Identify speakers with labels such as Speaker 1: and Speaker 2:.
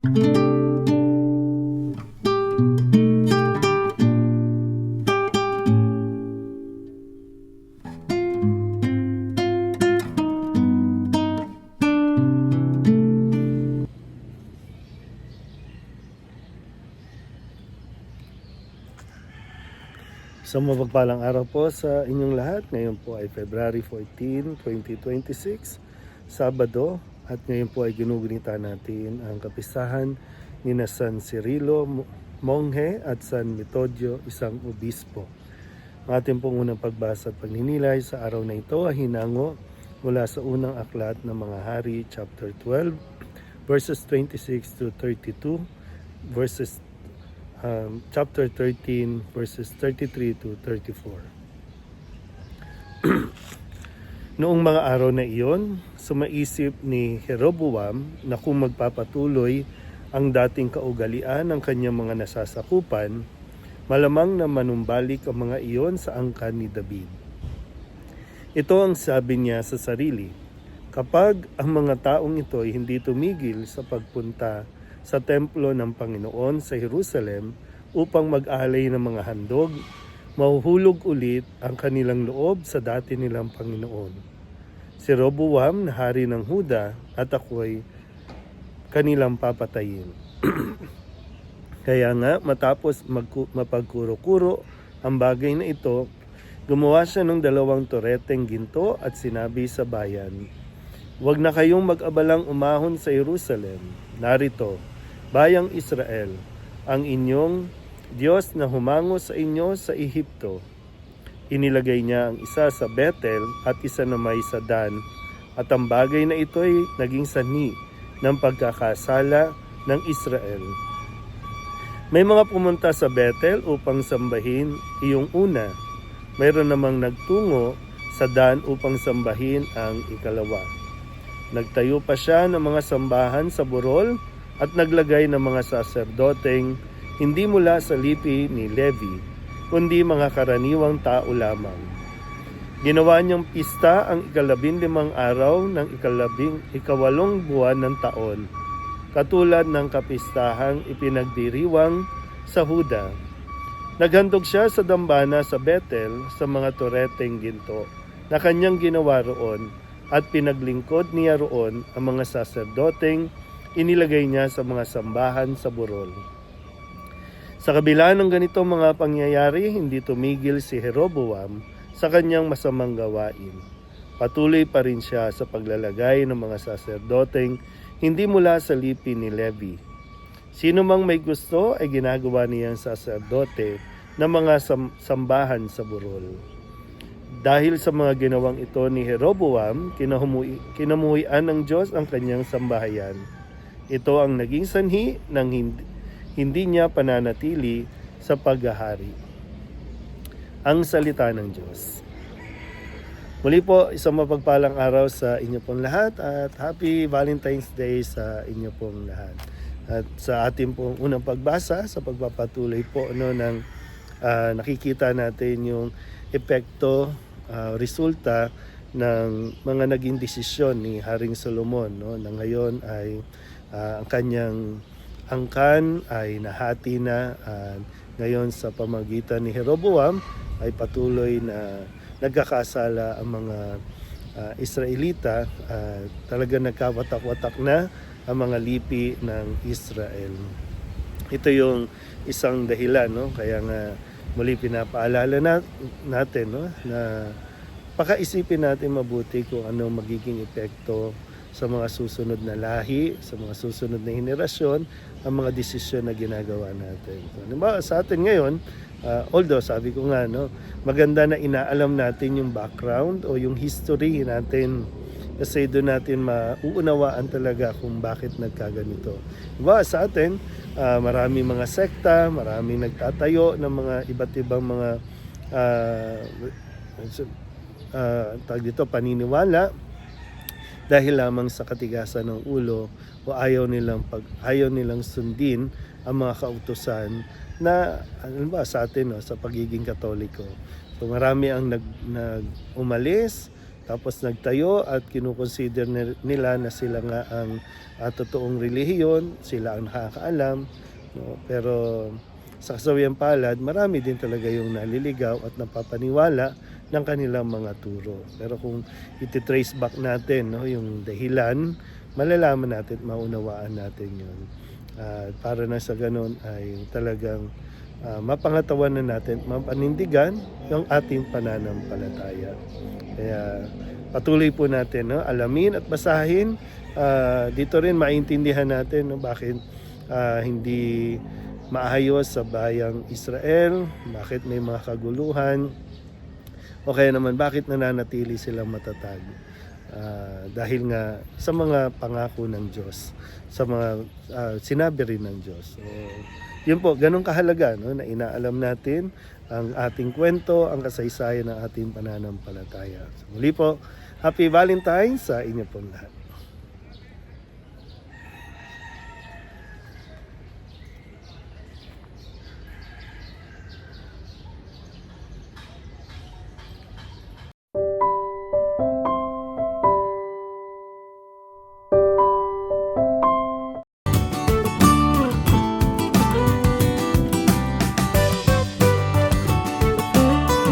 Speaker 1: Isang mapagpalang araw po sa inyong lahat. Ngayon po ay February 14, 2026, Sabado. At ngayon po ay ginugunita natin ang kapistahan ni na San Cirilo, Monghe at San Metodio, isang obispo. Ang ating pong unang pagbasa at pagninilay sa araw na ito ay hinango mula sa unang aklat ng mga hari, chapter 12, verses 26 to 32, chapter 13 verses 33 to 34. Noong mga araw na iyon, sumaisip ni Jeroboam na kung magpapatuloy ang dating kaugalian ng kanyang mga nasasakupan, malamang na manumbalik ang mga iyon sa angkan ni David. Ito ang sabi niya sa sarili: kapag ang mga taong ito ay hindi tumigil sa pagpunta sa templo ng Panginoon sa Jerusalem upang mag-alay ng mga handog, mahuhulog ulit ang kanilang loob sa dati nilang Panginoon. Si Roboam na hari ng Huda at ako'y kanilang papatayin. Kaya nga matapos mapagkuro-kuro ang bagay na ito, gumawa siya ng 2 toreteng ginto at sinabi sa bayan, "Huwag na kayong mag-abalang umahon sa Jerusalem. Narito, bayang Israel, ang inyong Diyos na humango sa inyo sa Ehipto." Inilagay niya ang isa sa Bethel at isa naman sa Dan, at ang bagay na ito ay naging sanhi ng pagkakasala ng Israel. May mga pumunta sa Bethel upang sambahin iyong una. Mayroon namang nagtungo sa Dan upang sambahin ang ikalawa. Nagtayo pa siya ng mga sambahan sa burol at naglagay ng mga saserdoteng hindi mula sa lipi ni Levi, kundi mga karaniwang tao lamang. Ginawa niyang pista ang 15 araw ng 18 buwan ng taon, katulad ng kapistahang ipinagdiriwang sa Huda. Naghandog siya sa dambana sa Bethel sa mga toreteng ginto na kanyang ginawa roon, at pinaglingkod niya roon ang mga saserdoteng inilagay niya sa mga sambahan sa burol. Sa kabila ng ganitong mga pangyayari, hindi tumigil si Jeroboam sa kanyang masamang gawain. Patuloy pa rin siya sa paglalagay ng mga saserdoteng hindi mula sa lipi ni Levi. Sino mang may gusto ay ginagawa niyang saserdote ng mga sambahan sa burol. Dahil sa mga ginawang ito ni Jeroboam, kinamuhian ng Diyos ang kanyang sambahayan. Ito ang naging sanhi ng hindi niya pananatili sa paghahari. Ang salita ng Diyos. Muli po, isang mapagpalang araw sa inyo pong lahat at Happy Valentine's Day sa inyo pong lahat. At sa ating pong unang pagbasa, sa pagpapatuloy po ng nakikita natin yung epekto, resulta ng mga naging desisyon ni Haring Solomon, na ngayon ay ang kanyang angkan ay nahati na, ngayon sa pamagitan ni Jeroboam ay patuloy na nagkakasala ang mga Israelita, talaga nagkawatak-watak na ang mga lipi ng Israel. Ito yung isang dahilan, kaya nga muli pinapaalala natin, na pakaisipin natin mabuti kung ano magiging epekto sa mga susunod na lahi, sa mga susunod na henerasyon, ang mga desisyon na ginagawa natin. Sa atin ngayon, although sabi ko nga, maganda na inaalam natin yung background o yung history natin, kasi doon natin mauunawaan talaga kung bakit nagkaganito. Sa atin, marami mga sekta, marami nagtatayo ng mga iba't ibang mga paniniwala dahil lamang sa katigasan ng ulo o ayaw nilang sundin ang mga kautusan na sa atin, sa pagiging Katoliko. So marami ang umalis tapos nagtayo at kinukonsider nila na sila nga ang totoong relihiyon, sila ang nakakaalam, no? Pero sa kasawiang palad, marami din talaga yung naliligaw at napapaniwala ng kanilang mga turo. Pero kung ititrace back natin, no, yung dahilan, malalaman natin, maunawaan natin yun. Para na sa ganun ay talagang mapangatawan na natin, mapanindigan yung ating pananampalataya. Kaya patuloy po natin, no, alamin at basahin. Dito rin maintindihan natin, no, bakit hindi maayos sa bayang Israel, bakit may mga kaguluhan, o kaya naman bakit nananatili silang matatag. Dahil nga sa mga pangako ng Diyos, sa mga sinabi rin ng Diyos. So, yun po, ganun kahalaga, no, na inaalam natin ang ating kwento, ang kasaysayan ng ating pananampalataya. So, muli po, Happy Valentine's sa inyo pong lahat.